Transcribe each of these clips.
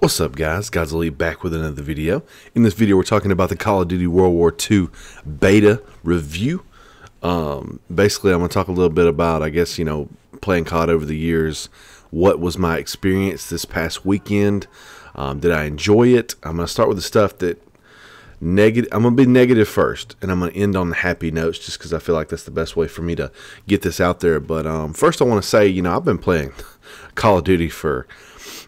What's up, guys? WWII back with another video. In this video, we're talking about the Call of Duty World War II beta review. Basically, I'm going to talk a little bit about, playing COD over the years. What was my experience this past weekend? Did I enjoy it? I'm going to start with the stuff that negative. I'm going to be negative first, and I'm going to end on the happy notes just because I feel like that's the best way for me to get this out there. But first, I want to say, I've been playing Call of Duty for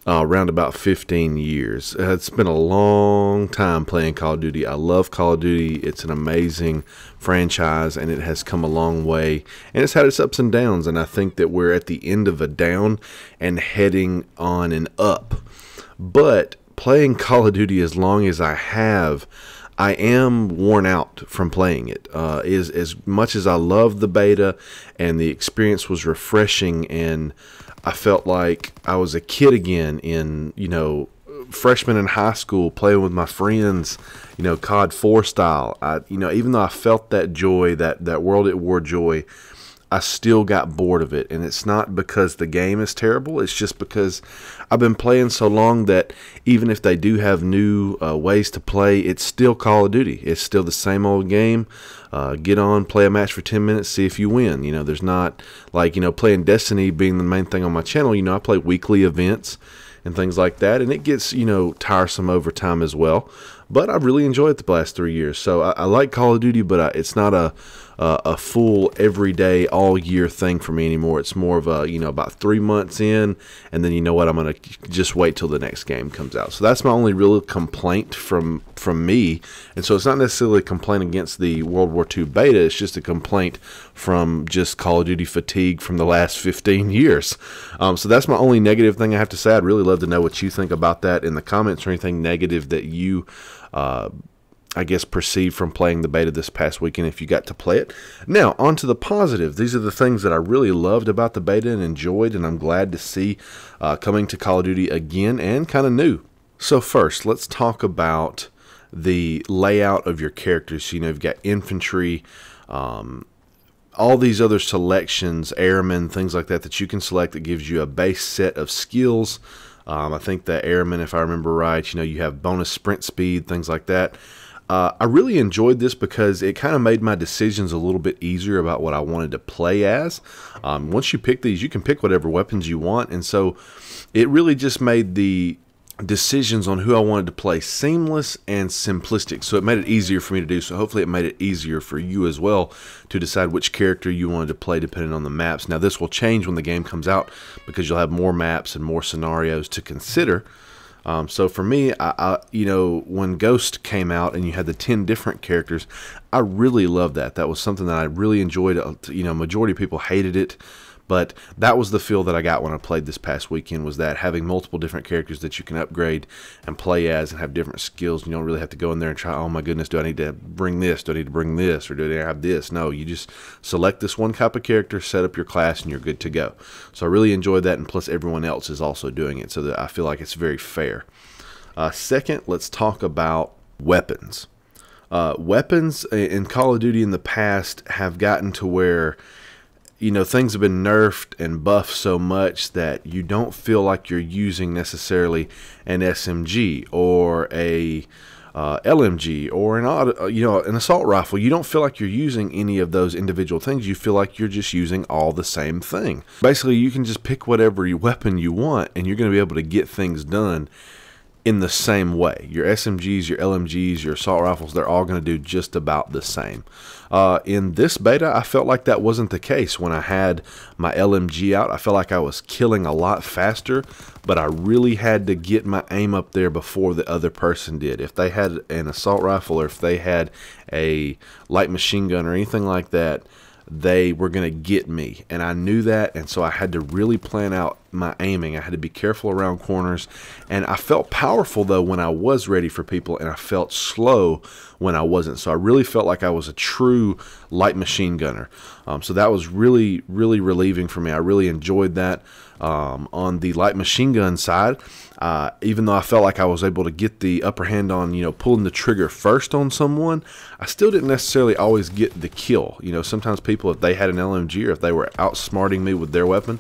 around about 15 years. It's been a long time playing Call of Duty. I love Call of Duty. It's an amazing franchise, and it has come a long way. And it's had its ups and downs, and I think that we're at the end of a down and heading on an up. But playing Call of Duty as long as I have, I am worn out from playing it. As much as I love the beta and the experience was refreshing, and I felt like I was a kid again in, freshman in high school, playing with my friends, COD 4 style. Even though I felt that joy, that World at War joy, I still got bored of it. And it's not because the game is terrible. It's just because I've been playing so long that even if they do have new ways to play, it's still Call of Duty. It's still the same old game. Get on, play a match for 10 minutes, see if you win. There's not like, playing Destiny being the main thing on my channel. I play weekly events and things like that, and it gets, tiresome over time as well. But I really enjoyed it the last 3 years. So I like Call of Duty, but it's not a full everyday all year thing for me anymore. It's more of a about 3 months in, and then I'm gonna just wait till the next game comes out. So that's my only real complaint from me. And so it's not necessarily a complaint against the World War II beta. It's just a complaint from just Call of Duty fatigue from the last 15 years. So that's my only negative thing I have to say. I'd really love to know what you think about that in the comments, or anything negative that you perceived from playing the beta this past weekend if you got to play it. Now, on to the positive. These are the things that I really loved about the beta and enjoyed, and I'm glad to see coming to Call of Duty again and kind of new. So first, let's talk about the layout of your characters. You've got infantry, all these other selections, airmen, things like that you can select that gives you a base set of skills. I think the airmen, if I remember right, you have bonus sprint speed, things like that. I really enjoyed this because it kind of made my decisions a little bit easier about what I wanted to play as. Once you pick these, you can pick whatever weapons you want, and so it really just made the decisions on who I wanted to play seamless and simplistic. So it made it easier for me to do. So hopefully it made it easier for you as well to decide which character you wanted to play depending on the maps. Now this will change when the game comes out because you'll have more maps and more scenarios to consider. So for me, when Ghost came out and you had the 10 different characters, I really loved that. That was something that I really enjoyed. Majority of people hated it, but that was the feel that I got when I played this past weekend, was that having multiple different characters that you can upgrade and play as and have different skills. You don't really have to go in there and try, oh my goodness, do I need to bring this? Do I need to bring this? Or do I have this? No, you just select this one type of character, set up your class, and you're good to go. So I really enjoyed that, and plus everyone else is also doing it, so that I feel like it's very fair. Second, let's talk about weapons. Weapons in Call of Duty in the past have gotten to where things have been nerfed and buffed so much that you don't feel like you're using necessarily an SMG or a LMG or an assault rifle. You don't feel like you're using any of those individual things. You feel like you're just using all the same thing. Basically, you can just pick whatever weapon you want, and you're going to be able to get things done in the same way. Your SMGs, your LMGs, your assault rifles, they're all going to do just about the same. In this beta, I felt like that wasn't the case. When I had my LMG out, I felt like I was killing a lot faster, but I really had to get my aim up there before the other person did. If they had an assault rifle, or if they had a light machine gun or anything like that, they were going to get me, and I knew that, and so I had to really plan out my aiming. I had to be careful around corners, and I felt powerful though when I was ready for people, and I felt slow when I wasn't. So I really felt like I was a true light machine gunner. So that was really, really relieving for me. I really enjoyed that. On the light machine gun side, even though I felt like I was able to get the upper hand on, pulling the trigger first on someone, I still didn't necessarily always get the kill. Sometimes people, if they had an LMG or if they were outsmarting me with their weapon,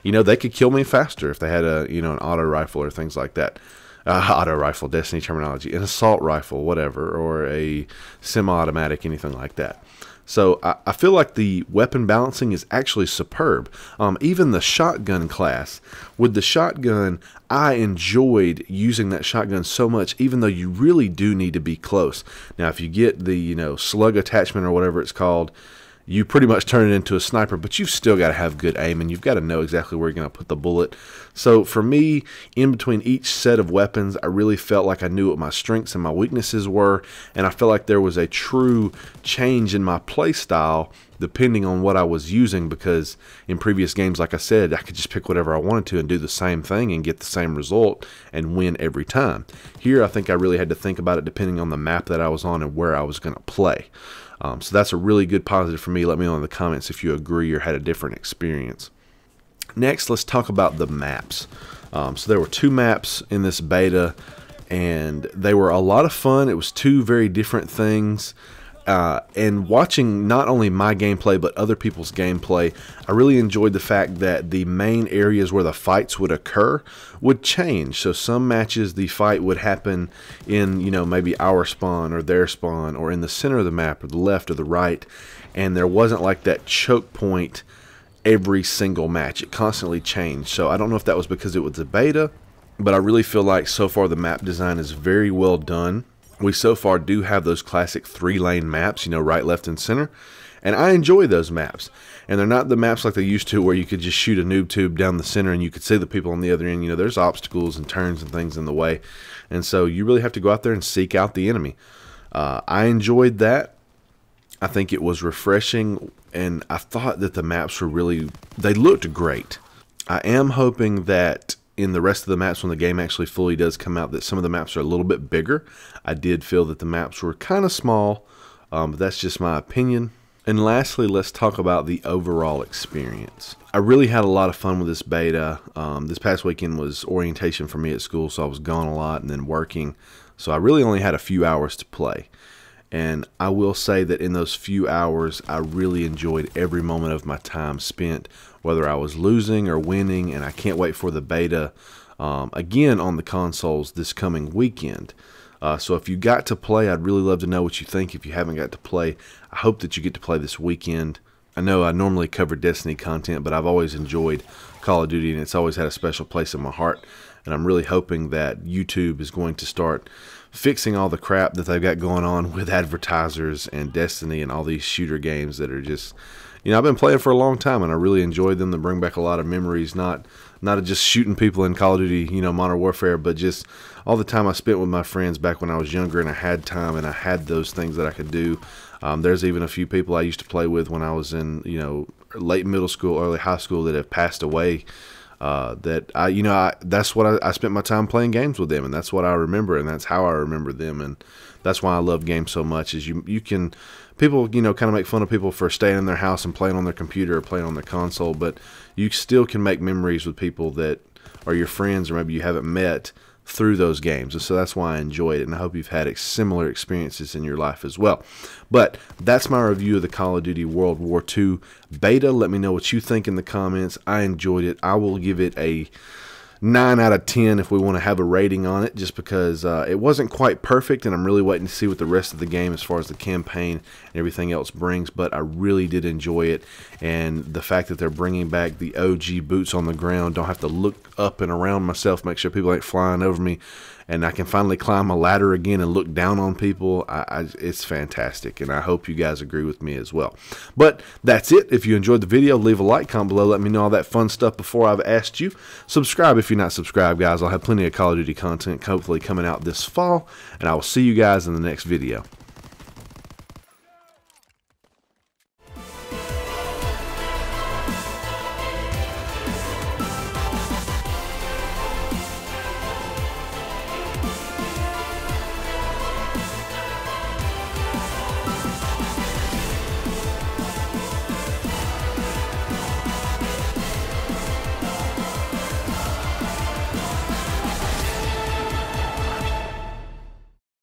they could kill me faster if they had an auto rifle or things like that. auto rifle, Destiny terminology, an assault rifle, whatever, or a semi-automatic, anything like that. So I feel like the weapon balancing is actually superb. Even the shotgun class, with the shotgun, I enjoyed using that shotgun so much, even though you really do need to be close. Now, if you get the, slug attachment or whatever it's called, you pretty much turn it into a sniper, but you've still got to have good aim, and you've got to know exactly where you're going to put the bullet. So for me, in between each set of weapons, I really felt like I knew what my strengths and my weaknesses were, and I felt like there was a true change in my play style depending on what I was using, because in previous games, like I said, I could just pick whatever I wanted to and do the same thing and get the same result and win every time. Here, I think I really had to think about it depending on the map that I was on and where I was going to play. So that's a really good positive for me. Let me know in the comments if you agree or had a different experience. Next, let's talk about the maps. So there were 2 maps in this beta, and they were a lot of fun. It was 2 very different things. And watching not only my gameplay but other people's gameplay, I really enjoyed the fact that the main areas where the fights would occur would change. So some matches the fight would happen in, maybe our spawn or their spawn, or in the center of the map, or the left or the right, and there wasn't like that choke point every single match. It constantly changed. So I don't know if that was because it was a beta, but I really feel like so far the map design is very well done. We so far do have those classic 3-lane maps, right, left, and center. And I enjoy those maps. And they're not the maps like they used to where you could just shoot a noob tube down the center and you could see the people on the other end. There's obstacles and turns and things in the way. And so you really have to go out there and seek out the enemy. I enjoyed that. I think it was refreshing. And I thought that the maps were they looked great. I am hoping that in the rest of the maps, when the game actually fully does come out, that some of the maps are a little bit bigger. I did feel that the maps were kind of small, but that's just my opinion. And lastly, let's talk about the overall experience. I really had a lot of fun with this beta. This past weekend was orientation for me at school, so I was gone a lot and then working. So I really only had a few hours to play. And I will say that in those few hours, I really enjoyed every moment of my time spent, whether I was losing or winning, and I can't wait for the beta again on the consoles this coming weekend. So if you got to play, I'd really love to know what you think. If you haven't got to play, I hope that you get to play this weekend. I know I normally cover Destiny content, but I've always enjoyed Call of Duty, and it's always had a special place in my heart. And I'm really hoping that YouTube is going to start fixing all the crap that they've got going on with advertisers and Destiny and all these shooter games that are just, I've been playing for a long time, and I really enjoyed them. They bring back a lot of memories, not just shooting people in Call of Duty, Modern Warfare, but just all the time I spent with my friends back when I was younger and I had time and I had those things that I could do. There's even a few people I used to play with when I was in, late middle school, early high school that have passed away. That's what I spent my time playing games with them, and that's what I remember, and that's how I remember them, and that's why I love games so much. Is people kind of make fun of people for staying in their house and playing on their computer or playing on their console, but you still can make memories with people that are your friends or maybe you haven't met through those games. And so that's why I enjoyed it, and I hope you've had similar experiences in your life as well. But that's my review of the Call of Duty World War II beta. Let me know what you think in the comments. I enjoyed it. I will give it a 9 out of 10 if we want to have a rating on it, just because it wasn't quite perfect, and I'm really waiting to see what the rest of the game as far as the campaign and everything else brings. But I really did enjoy it, and the fact that they're bringing back the OG boots on the ground, don't have to look up and around myself, make sure people ain't flying over me, and I can finally climb a ladder again and look down on people. It's fantastic, and I hope you guys agree with me as well. But that's it. If you enjoyed the video, leave a like, comment below, let me know all that fun stuff before I've asked you. Subscribe if you're not subscribed, guys. I'll have plenty of Call of Duty content hopefully coming out this fall, and I will see you guys in the next video.